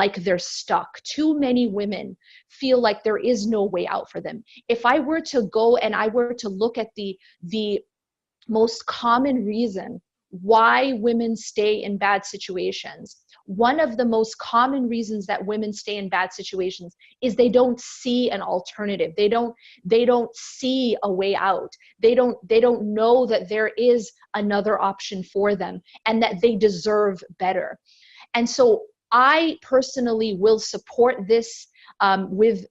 like they're stuck. Too many women feel like there is no way out for them. If I were to go and I were to look at the most common reason why women stay in bad situations, one of the most common reasons that women stay in bad situations is they don't see an alternative. They don't see a way out. They don't know that there is another option for them and that they deserve better. And so I personally will support this with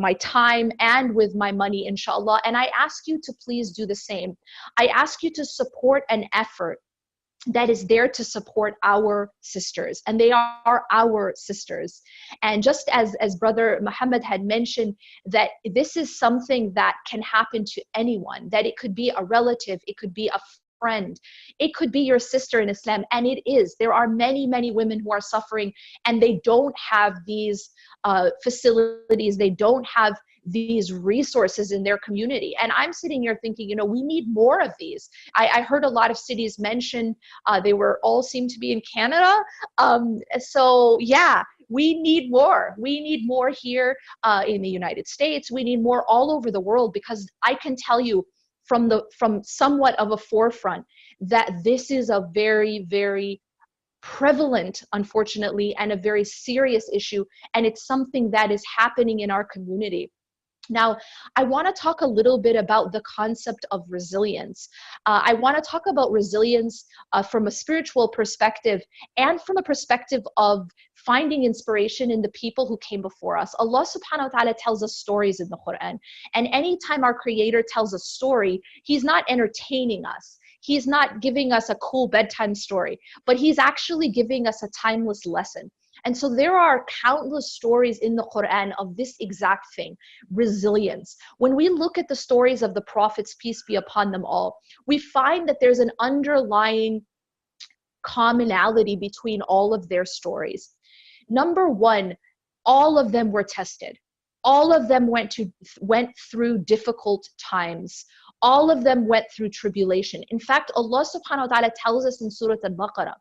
my time and with my money, inshallah. And I ask you to please do the same. I ask you to support an effort that is there to support our sisters, and they are our sisters. And just as Brother Muhammad had mentioned, that this is something that can happen to anyone, that it could be a relative, it could be a friend, it could be your sister in Islam, and it is. There are many, many women who are suffering and they don't have these facilities, they don't have these resources in their community. And I'm sitting here thinking, we need more of these. I heard a lot of cities mentioned, they were all seem to be in Canada. So yeah, we need more. We need more here in the United States. We need more all over the world, because I can tell you from somewhat of a forefront that this is a very, very prevalent, unfortunately, and a very serious issue. And it's something that is happening in our community. Now, I want to talk a little bit about the concept of resilience. I want to talk about resilience from a spiritual perspective and from a perspective of finding inspiration in the people who came before us. Allah subhanahu wa ta'ala tells us stories in the Quran. And anytime our Creator tells a story, He's not entertaining us. He's not giving us a cool bedtime story, but He's actually giving us a timeless lesson. And so there are countless stories in the Quran of this exact thing, resilience. When we look at the stories of the prophets, peace be upon them all, we find that there's an underlying commonality between all of their stories. Number one, all of them were tested. All of them went through difficult times. All of them went through tribulation. In fact, Allah subhanahu wa ta'ala tells us in Surah Al-Baqarah,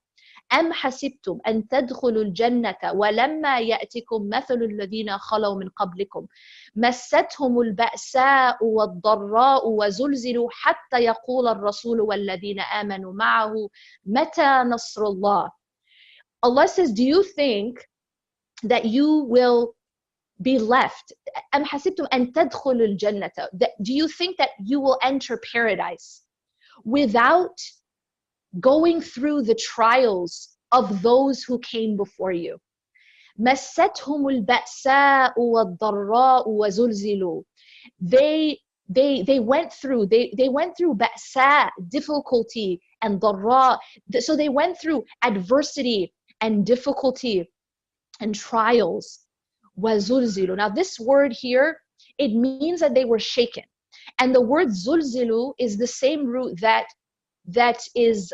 أم حسبتم أن تدخلوا الجنة ولما يأتكم مثل الذين خلوا من قبلكم مستهم البأساء والضراء وزلزلوا حتى يقول الرسول والذين آمنوا معه متى نصر الله. Allah says, do you think that you will be left? أم حسبتم أن تدخلوا الجنة. Do you think that you will enter paradise without going through the trials of those who came before you? مستهم البأساء والضراء وزلزلوا. They went through ba'sa, difficulty, and dharra. So they went through adversity and difficulty and trials. وزلزلوا. Now this word here, it means that they were shaken. And the word zulzilu is the same root that is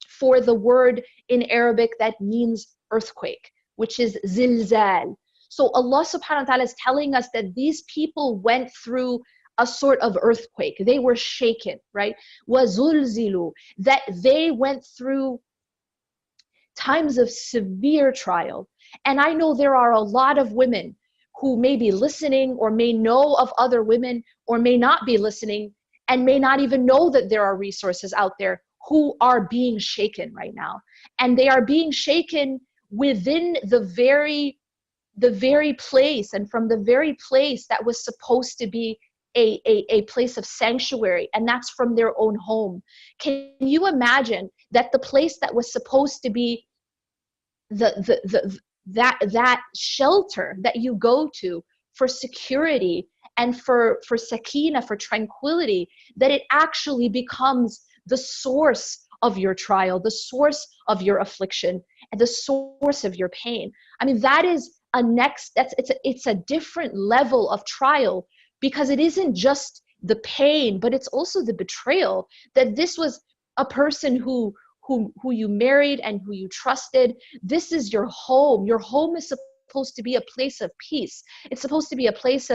for the word in Arabic that means earthquake, which is zilzal. So Allah subhanahu wa ta'ala is telling us that these people went through a sort of earthquake. They were shaken, right? وَزُلْزِلُوا. That they went through times of severe trial. And I know there are a lot of women who may be listening or may know of other women or may not be listening and may not even know that there are resources out there who are being shaken right now. And they are being shaken within the very place and from the very place that was supposed to be a place of sanctuary, and that's from their own home. Can you imagine that the place that was supposed to be that shelter that you go to for security and for sakina, for tranquility, that it actually becomes the source of your trial, the source of your affliction, and the source of your pain? I mean, that is it's a different level of trial, because it isn't just the pain, but it's also the betrayal, that this was a person who you married and who you trusted. This is your home. Your home is supposed to be a place of peace. It's supposed to be a place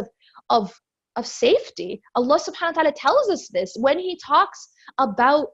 of safety. Allah subhanahu wa ta'ala tells us this when He talks about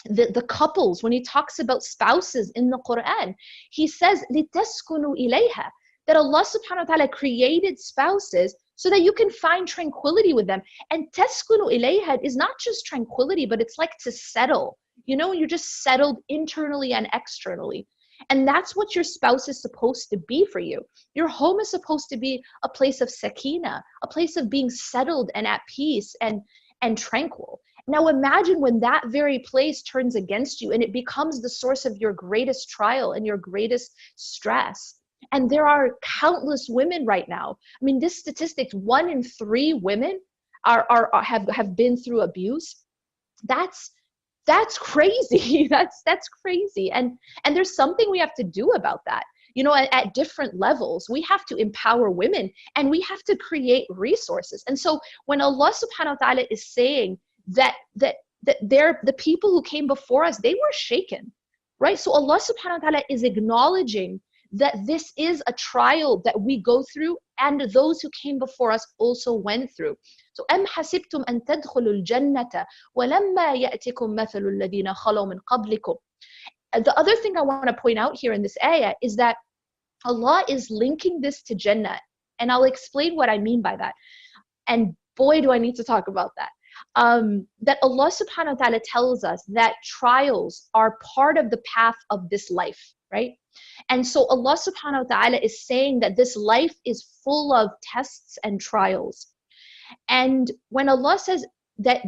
the couples, when he talks about spouses in the Quran, he says, لِتَسْكُنُوا إِلَيْهَا, that Allah subhanahu wa ta'ala created spouses so that you can find tranquility with them. And taskunu ilayha is not just tranquility, but it's like to settle. You know, you're just settled internally and externally. And that's what your spouse is supposed to be for you. Your home is supposed to be a place of sakina, a place of being settled and at peace and tranquil. Now imagine when that very place turns against you and it becomes the source of your greatest trial and your greatest stress. And there are countless women right now. I mean, this statistics, 1 in 3 women have been through abuse. That's crazy. That's crazy. And there's something we have to do about that. You know, at different levels, we have to empower women and we have to create resources. And so when Allah subhanahu wa ta'ala is saying that they're the people who came before us, they were shaken, right? So Allah subhanahu wa ta'ala is acknowledging that this is a trial that we go through and those who came before us also went through. So أَمْ حَسِبْتُمْ أَن تَدْخُلُوا الْجَنَّةَ وَلَمَّا يَأْتِكُمْ مَثَلُ الَّذِينَ خَلَوْا مِنْ قَبْلِكُمْ. The other thing I want to point out here in this ayah is that Allah is linking this to Jannah. And I'll explain what I mean by that. And boy, do I need to talk about that. That Allah subhanahu wa ta'ala tells us that trials are part of the path of this life, right? And so Allah subhanahu wa ta'ala is saying that this life is full of tests and trials. And when Allah says that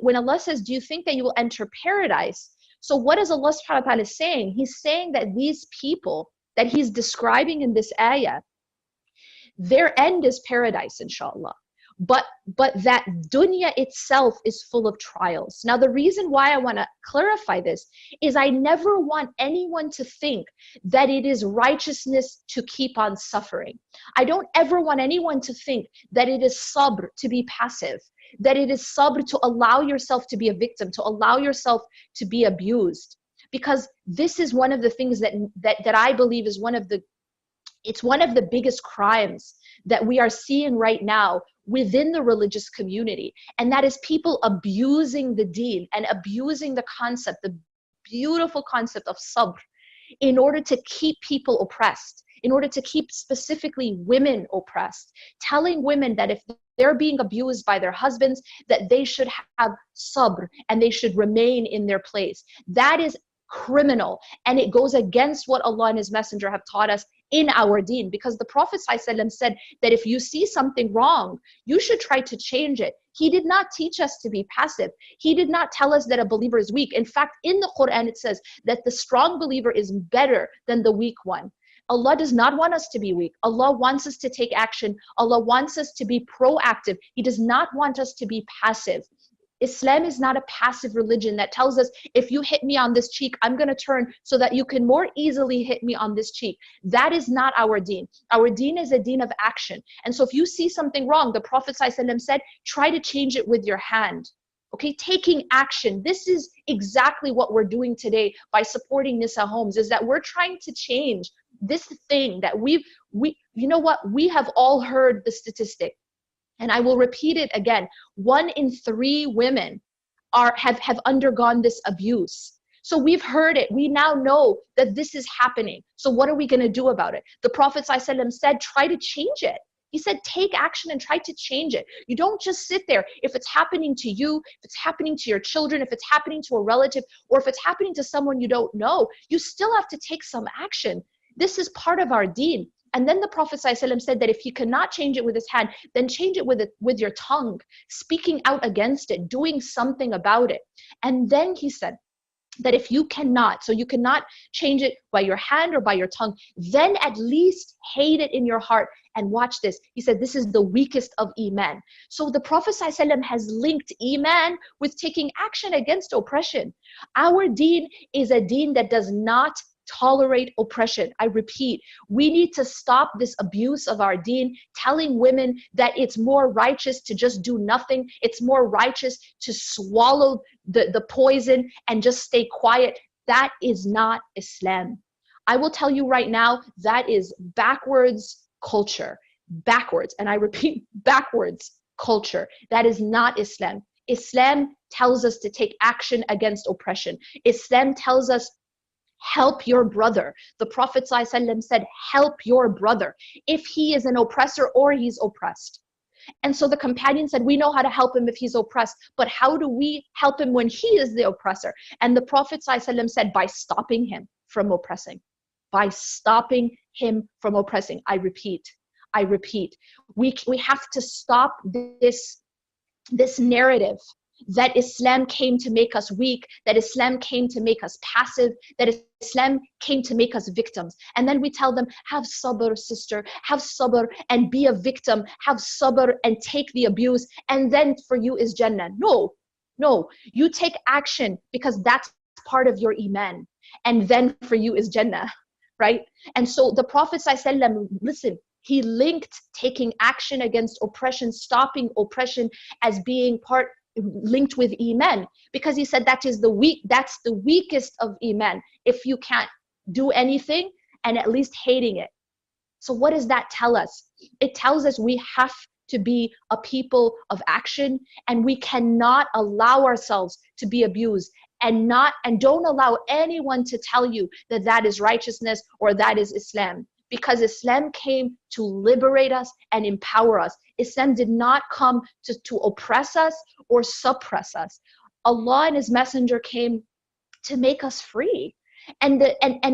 when Allah says, do you think that you will enter paradise? So what is Allah subhanahu wa ta'ala saying? He's saying that these people that he's describing in this ayah, their end is paradise, inshallah. But that dunya itself is full of trials. Now, the reason why I want to clarify this is I never want anyone to think that it is righteousness to keep on suffering. I don't ever want anyone to think that it is sabr to be passive, that it is sabr to allow yourself to be a victim, to allow yourself to be abused. Because this is one of the things that I believe is one of the biggest crimes that we are seeing right now within the religious community. And that is people abusing the deen and abusing the concept, the beautiful concept of sabr, in order to keep people oppressed, in order to keep specifically women oppressed, telling women that if they're being abused by their husbands, that they should have sabr and they should remain in their place. That is criminal, and it goes against what Allah and His Messenger have taught us in our deen, because the Prophet ﷺ said that if you see something wrong, you should try to change it. He did not teach us to be passive. He did not tell us that a believer is weak. In fact, in the Quran it says that the strong believer is better than the weak one. Allah does not want us to be weak. Allah wants us to take action. Allah wants us to be proactive. He does not want us to be passive. Islam is not a passive religion that tells us, if you hit me on this cheek, I'm going to turn so that you can more easily hit me on this cheek. That is not our deen. Our deen is a deen of action. And so if you see something wrong, the Prophet ﷺ said, try to change it with your hand. Okay, taking action. This is exactly what we're doing today by supporting Nisa Homes, is that we're trying to change this thing that you know what? We have all heard the statistic. And I will repeat it again. 1 in 3 women have undergone this abuse. So we've heard it. We now know that this is happening. So what are we going to do about it? The Prophet ﷺ said, try to change it. He said, take action and try to change it. You don't just sit there. If it's happening to you, if it's happening to your children, if it's happening to a relative, or if it's happening to someone you don't know, you still have to take some action. This is part of our deen. And then the Prophet ﷺ said that if he cannot change it with his hand, then change it with your tongue, speaking out against it, doing something about it. And then he said that if you cannot, so you cannot change it by your hand or by your tongue, then at least hate it in your heart. And watch this. He said this is the weakest of Iman. So the Prophet ﷺ has linked Iman with taking action against oppression. Our deen is a deen that does not tolerate oppression. I repeat, we need to stop this abuse of our deen, telling women that it's more righteous to just do nothing. It's more righteous to swallow the poison and just stay quiet. That is not Islam. I will tell you right now, that is backwards culture. Backwards. And I repeat, backwards culture. That is not Islam. Islam tells us to take action against oppression. Islam tells us, help your brother. The Prophet ﷺ said, help your brother if he is an oppressor or he's oppressed. And so the companion said, we know how to help him if he's oppressed, but how do we help him when he is the oppressor? And the Prophet ﷺ said, by stopping him from oppressing. By stopping him from oppressing. I repeat, we have to stop this narrative that Islam came to make us weak, that Islam came to make us passive, that Islam came to make us victims. And then we tell them, have sabr, sister, have sabr and be a victim, have sabr and take the abuse, and then for you is Jannah. No, you take action because that's part of your iman, and then for you is Jannah, right? And so the Prophet ﷺ, listen, he linked taking action against oppression, stopping oppression, as being linked with iman, because he said that's the weakest of iman, if you can't do anything and at least hating it. So what does that tell us? It tells us we have to be a people of action, and we cannot allow ourselves to be abused, and don't allow anyone to tell you that that is righteousness or that is Islam. Because Islam came to liberate us and empower us. Islam did not come to oppress us or suppress us. Allah and His Messenger came to make us free. And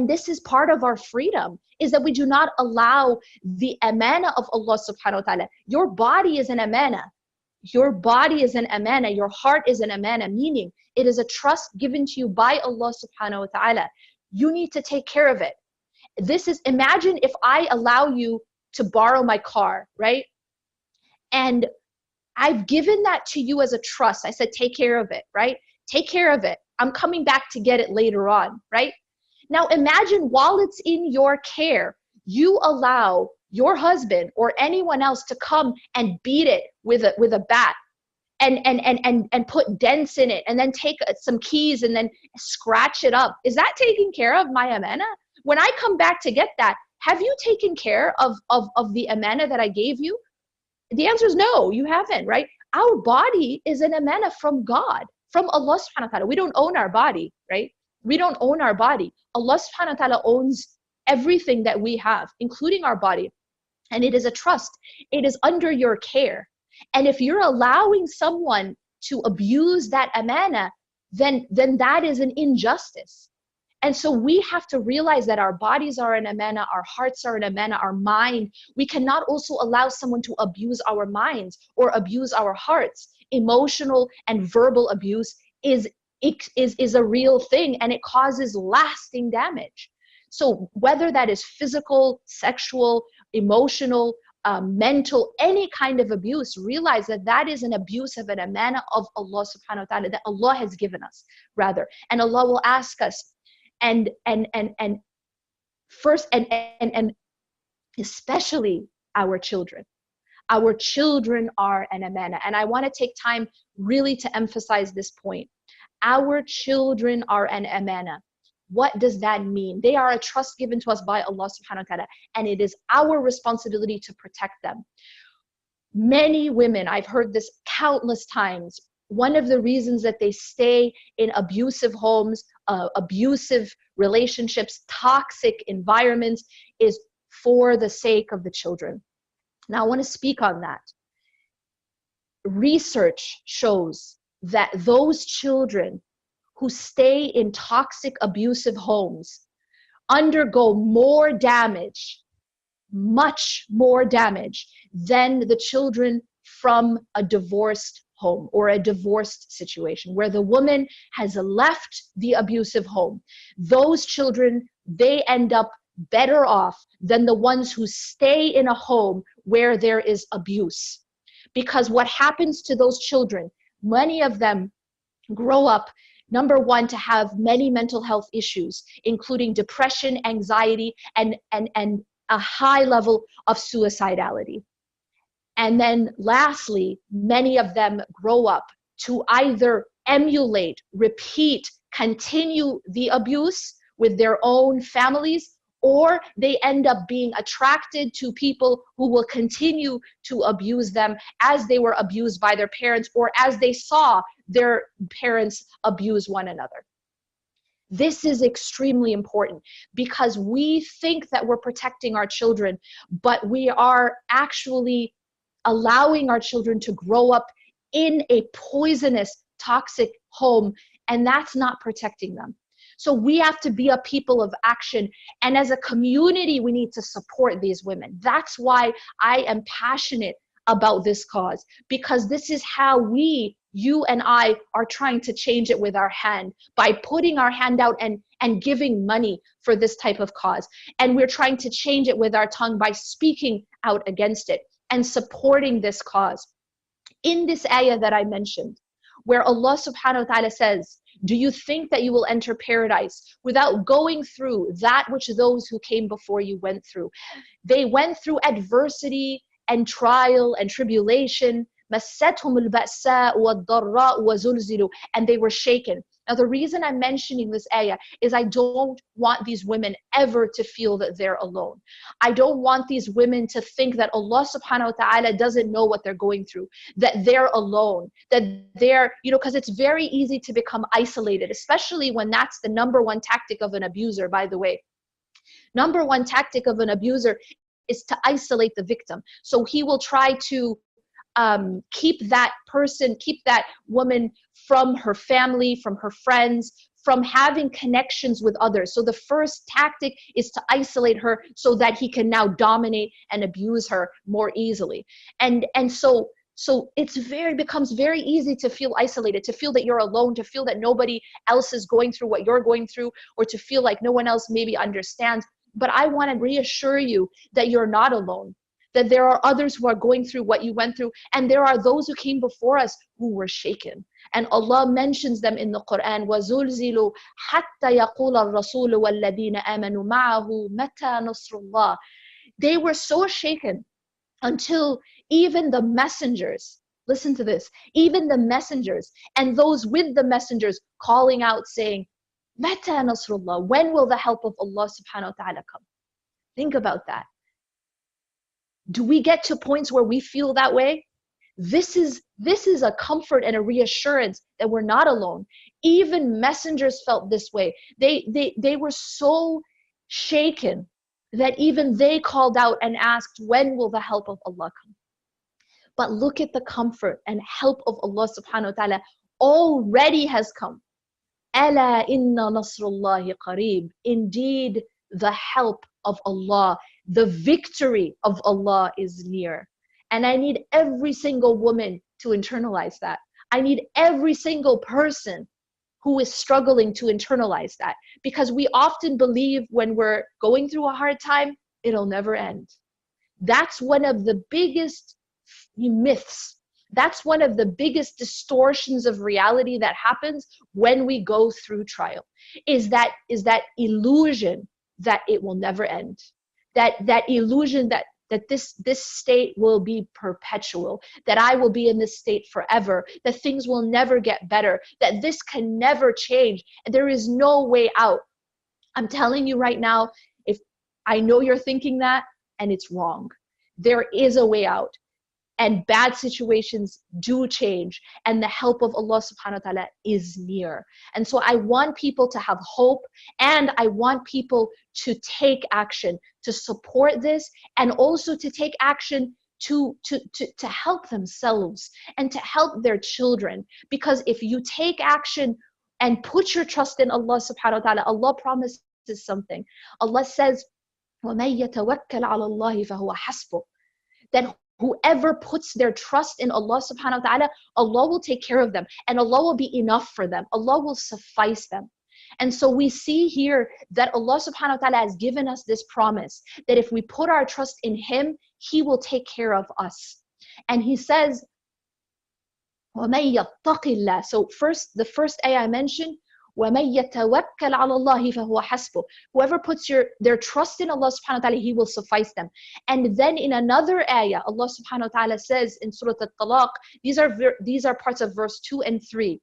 this is part of our freedom, is that we do not allow the amana of Allah subhanahu wa ta'ala. Your body is an amana. Your body is an amana. Your heart is an amana, meaning it is a trust given to you by Allah subhanahu wa ta'ala. You need to take care of it. Imagine if I allow you to borrow my car, right? And I've given that to you as a trust. I said, take care of it, right? Take care of it. I'm coming back to get it later on, right? Now imagine while it's in your care, you allow your husband or anyone else to come and beat it with a bat and put dents in it, and then take some keys and then scratch it up. Is that taking care of my amana? When I come back to get that, have you taken care of the amana that I gave you? The answer is no, you haven't, right? Our body is an amana from God, from Allah subhanahu wa ta'ala. We don't own our body, right? We don't own our body. Allah subhanahu wa ta'ala owns everything that we have, including our body. And it is a trust. It is under your care. And if you're allowing someone to abuse that amana, then that is an injustice. And so we have to realize that our bodies are an amana, our hearts are an amana, our mind. We cannot also allow someone to abuse our minds or abuse our hearts. Emotional and verbal abuse is a real thing, and it causes lasting damage. So whether that is physical, sexual, emotional, mental, any kind of abuse, realize that that is an abuse of an amana of Allah subhanahu wa ta'ala, that Allah has given us, rather. And Allah will ask us, and first and especially our children. Our children are an amana. And I want to take time really to emphasize this point. Our children are an amana. What does that mean? They are a trust given to us by Allah subhanahu wa ta'ala, and it is our responsibility to protect them. Many women, I've heard this countless times, one of the reasons that they stay in abusive homes, abusive relationships, toxic environments, is for the sake of the children. Now I want to speak on that. Research shows that those children who stay in toxic, abusive homes undergo more damage, much more damage than the children from a divorced home or a divorced situation where the woman has left the abusive home. Those children, they end up better off than the ones who stay in a home where there is abuse. Because what happens to those children, many of them grow up, number one, to have many mental health issues, including depression, anxiety, and a high level of suicidality. And then lastly, many of them grow up to either emulate, repeat, continue the abuse with their own families, or they end up being attracted to people who will continue to abuse them as they were abused by their parents or as they saw their parents abuse one another. This is extremely important because we think that we're protecting our children, but we are actually allowing our children to grow up in a poisonous, toxic home, and that's not protecting them. So we have to be a people of action. And as a community, we need to support these women. That's why I am passionate about this cause, because this is how we, you and I, are trying to change it with our hand by putting our hand out and giving money for this type of cause. And we're trying to change it with our tongue by speaking out against it and supporting this cause. In this ayah that I mentioned, where Allah subhanahu wa ta'ala says, do you think that you will enter paradise without going through that which those who came before you went through? They went through adversity and trial and tribulation. مَسَّتْهُمُ الْبَأْسَاءُ وَالضَّرَّاءُ وَزُلْزِلُوا, and they were shaken. Now the reason I'm mentioning this ayah is I don't want these women ever to feel that they're alone. I don't want these women to think that Allah subhanahu wa ta'ala doesn't know what they're going through, that they're alone, that they're, because it's very easy to become isolated, especially when that's the number one tactic of an abuser, by the way. Number one tactic of an abuser is to isolate the victim. So he will try to keep that person, keep that woman from her family, from her friends, from having connections with others. So the first tactic is to isolate her so that he can now dominate and abuse her more easily. And so it becomes very easy to feel isolated, to feel that you're alone, to feel that nobody else is going through what you're going through, or to feel like no one else maybe understands. But I want to reassure you that you're not alone, that there are others who are going through what you went through, and there are those who came before us who were shaken. And Allah mentions them in the Quran, وَزُلْزِلُوا حَتَّى يَقُولَ الرَّسُولُ وَالَّذِينَ آمَنُوا مَعَهُ مَتَى نَصْرُ اللَّهِ. They were so shaken until even the messengers, listen to this, even the messengers and those with the messengers calling out saying, مَتَى نَصْرُ اللَّهِ, when will the help of Allah subhanahu wa ta'ala come? Think about that. Do we get to points where we feel that way? This is a comfort and a reassurance that we're not alone. Even messengers felt this way. They were so shaken that even they called out and asked, when will the help of Allah come? But look at the comfort and help of Allah subhanahu wa ta'ala already has come. أَلَا إِنَّ نَصْرُ اللَّهِ قَرِيبٌ. Indeed, the help of Allah, the victory of Allah is near. And I need every single woman to internalize that. I need every single person who is struggling to internalize that, because we often believe when we're going through a hard time, it'll never end. That's one of the biggest myths. That's one of the biggest distortions of reality that happens when we go through trial, is that illusion that it will never end. That illusion that this state will be perpetual, that I will be in this state forever, that things will never get better, that this can never change, and there is no way out. I'm telling you right now, if I know you're thinking that, and it's wrong. There is a way out. And bad situations do change, and the help of Allah subhanahu wa ta'ala is near. And so I want people to have hope, and I want people to take action to support this, and also to take action to help themselves and to help their children. Because if you take action and put your trust in Allah subhanahu wa ta'ala, Allah promises something. Allah says, وَمَن يَتَوَكَّلْ عَلَى اللَّهِ فَهُوَ حَسْبُهُ. That whoever puts their trust in Allah subhanahu wa ta'ala, Allah will take care of them, and Allah will be enough for them. Allah will suffice them. And so we see here that Allah subhanahu wa ta'ala has given us this promise that if we put our trust in Him, He will take care of us. And He says, وَمَن يَتَّقِ اللَّهِ. So the first ayah I mentioned, وَمَن يَتَوَكَّلْ عَلَى اللَّهِ فَهُوَ حَسْبُهُ. Whoever puts their trust in Allah subhanahu wa ta'ala, He will suffice them. And then in another ayah, Allah subhanahu wa ta'ala says in Surah At-Talaq, these are parts of verse 2 and 3.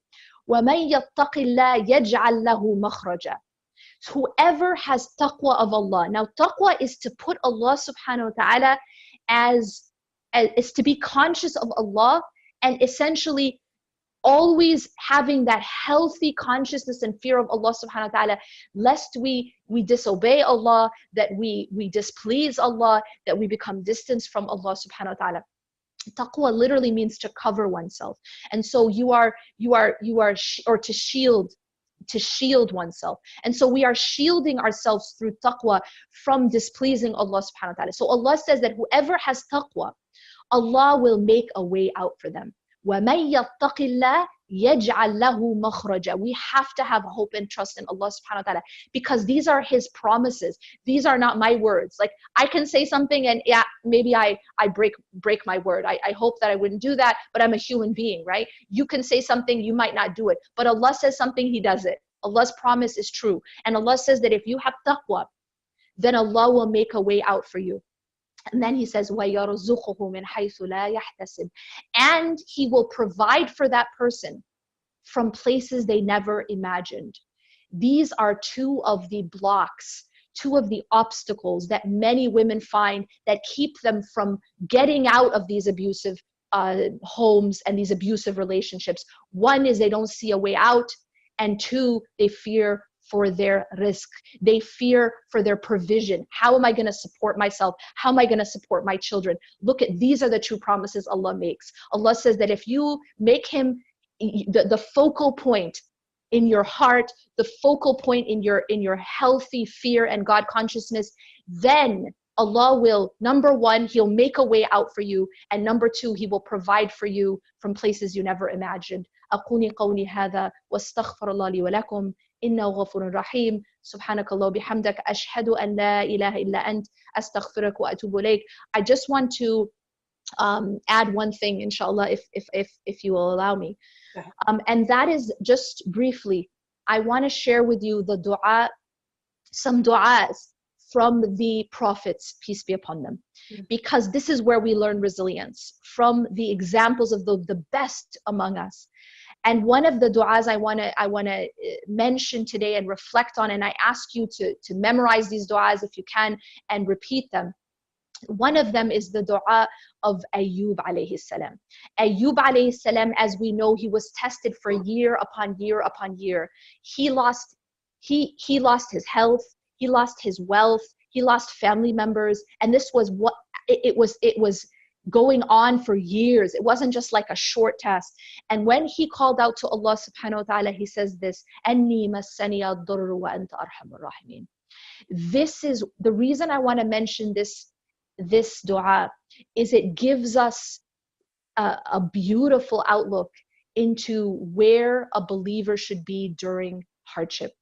وَمَن يَتَّقِ اللَّهِ يَجْعَلْ لَهُ مَخْرَجًا. Whoever has taqwa of Allah. Now, taqwa is to put Allah subhanahu wa ta'ala as is to be conscious of Allah, and essentially always having that healthy consciousness and fear of Allah subhanahu wa ta'ala, lest we disobey Allah, that we displease Allah, that we become distant from Allah subhanahu wa ta'ala. Taqwa literally means to cover oneself. And so or to shield oneself. And so we are shielding ourselves through taqwa from displeasing Allah subhanahu wa ta'ala. So Allah says that whoever has taqwa, Allah will make a way out for them. وَمَن يَتَّقِ اللَّهِ يَجْعَلْ لَهُ مَخْرَجًا. We have to have hope and trust in Allah subhanahu wa ta'ala, because these are His promises. These are not my words. Like, I can say something and yeah, maybe I break my word. I hope that I wouldn't do that, but I'm a human being, right? You can say something, you might not do it, but Allah says something, He does it. Allah's promise is true. And Allah says that if you have taqwa, then Allah will make a way out for you. And then He says, وَيَرْزُقُهُ مِنْ حَيْثُ لَا يَحْتَسِبُ. And He will provide for that person from places they never imagined. These are two of the blocks, two of the obstacles that many women find that keep them from getting out of these abusive homes and these abusive relationships. One is they don't see a way out, and two, they fear for their risk. They fear for their provision. How am I going to support myself? How am I going to support my children? Look at, these are the two promises Allah makes. Allah says that if you make Him the focal point in your heart, the focal point in your healthy fear and God consciousness, then Allah will, number one, He'll make a way out for you, and number two, He will provide for you from places you never imagined. أقول قولي هذا واستغفر الله لي ولكم إنه غفور رحيم. سبحانك الله بحمدك أشهد أن لا إله إلا أنت أستغفرك وأتوب إليك. I just want to add one thing, inshallah, if you will allow me. And that is, just briefly, I want to share with you the dua, some du'as from the prophets, peace be upon them, because this is where we learn resilience, from the examples of the best among us. And one of the du'as I want to mention today and reflect on, and I ask you to memorize these du'as if you can and repeat them. One of them is the dua of Ayyub alayhi salam. Ayyub alayhi salam, as we know, he was tested for year upon year upon year. He lost his health, he lost his wealth, he lost family members, and this was what it was going on for years. It wasn't just like a short test. And when he called out to Allah subhanahu wa ta'ala, he says this, Anni massani ad-durru wa anta arhamur rahimin. This is the reason I want to mention this dua, is it gives us a beautiful outlook into where a believer should be during hardship.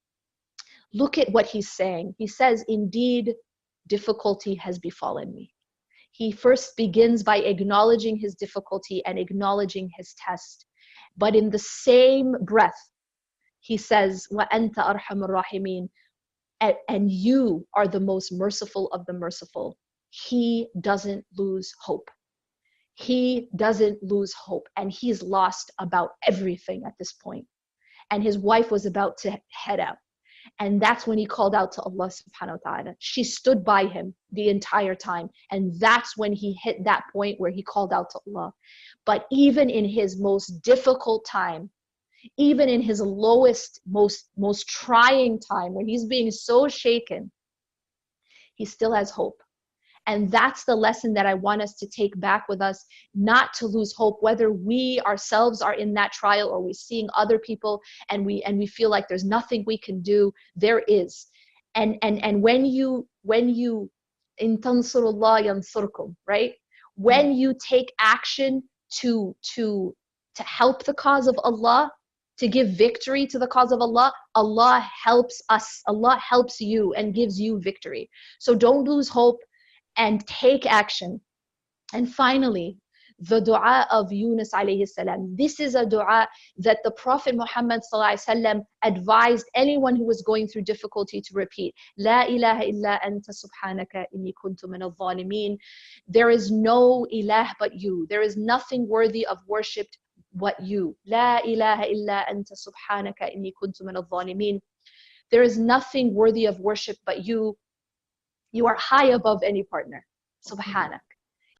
Look at what he's saying. He says, indeed, difficulty has befallen me. He first begins by acknowledging his difficulty and acknowledging his test. But in the same breath, he says, وَأَنْتَ أَرْحَمُ الرَّاحِمِينَ, and you are the most merciful of the merciful. He doesn't lose hope. He doesn't lose hope. And he's lost about everything at this point. And his wife was about to head out. And that's when he called out to Allah subhanahu wa ta'ala. She stood by him the entire time. And that's when he hit that point where he called out to Allah. But even in his most difficult time, even in his lowest, most trying time, when he's being so shaken, he still has hope. And that's the lesson that I want us to take back with us, not to lose hope, whether we ourselves are in that trial or we're seeing other people and we feel like there's nothing we can do. There is. And when you in tansurullah yansurkum, right? When you take action to help the cause of Allah, to give victory to the cause of Allah, Allah helps us. Allah helps you and gives you victory. So don't lose hope and take action. And finally, the dua of Yunus alayhi salam. This is a dua that the Prophet Muhammad sallallahu alaihi wasallam advised anyone who was going through difficulty to repeat. La ilaha illa anta subhanaka inni kuntu min al-zalimin. There is no ilah but you. There is nothing worthy of worship but you. La ilaha illa anta subhanaka inni kuntu min al-zalimin. There is nothing worthy of worship but you. You are high above any partner. Subhanak.